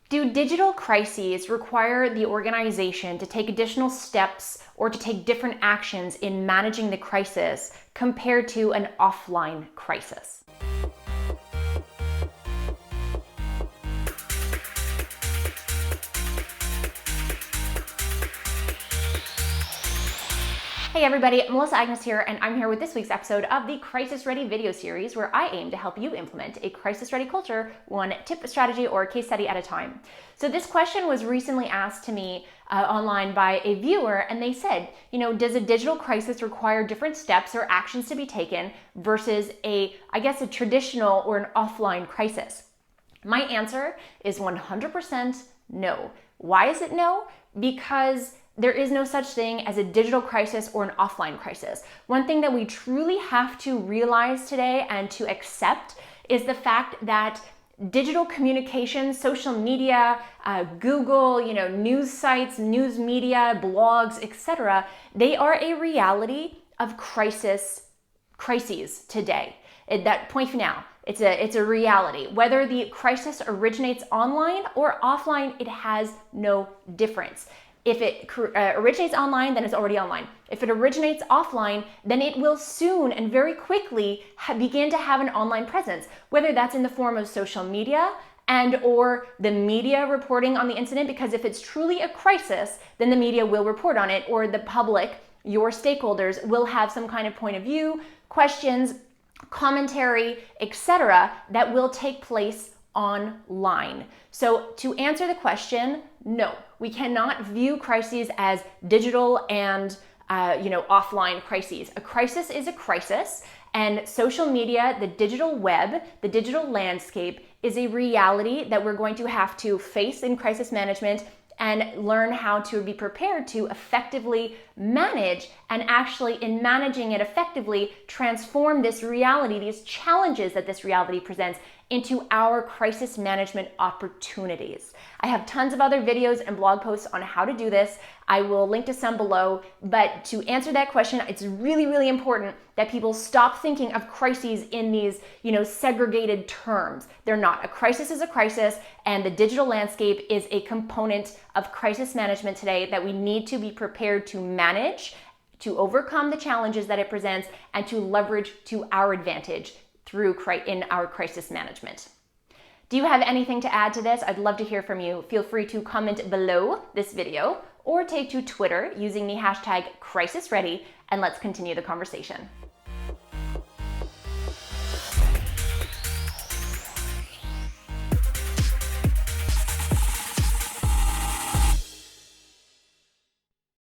Do digital crises require the organization to take additional steps or to take different actions in managing the crisis compared to an offline crisis? Hey everybody, Melissa Agnes here, and I'm here with this week's episode of the Crisis Ready video series, where I aim to help you implement a crisis ready culture, one tip, strategy, or case study at a time. So this question was recently asked to me online by a viewer, and they said, does a digital crisis require different steps or actions to be taken versus a traditional or an offline crisis? My answer is 100% no. Why is it no? Because there is no such thing as a digital crisis or an offline crisis. One thing that we truly have to realize today and to accept is the fact that digital communication, social media, Google, news sites, news media, blogs, etc., they are a reality of crises today. That point now, it's a reality. Whether the crisis originates online or offline, it has no difference. If it originates online, then it's already online. If it originates offline, then it will soon and very quickly begin to have an online presence, whether that's in the form of social media and or the media reporting on the incident, because if it's truly a crisis, then the media will report on it, or the public, your stakeholders, will have some kind of point of view, questions, commentary, etc., that will take place online. So to answer the question, no, we cannot view crises as digital and offline crises. A crisis is a crisis, and social media, the digital web, the digital landscape is a reality that we're going to have to face in crisis management and learn how to be prepared to effectively manage, and actually in managing it effectively, transform this reality, these challenges that this reality presents, into our crisis management opportunities. I have tons of other videos and blog posts on how to do this. I will link to some below, but to answer that question, it's really, really important that people stop thinking of crises in these, segregated terms. They're not. A crisis is a crisis, and the digital landscape is a component of crisis management today that we need to be prepared to manage, to overcome the challenges that it presents, and to leverage to our advantage in our crisis management. Do you have anything to add to this? I'd love to hear from you. Feel free to comment below this video or take to Twitter using the hashtag CrisisReady, and let's continue the conversation.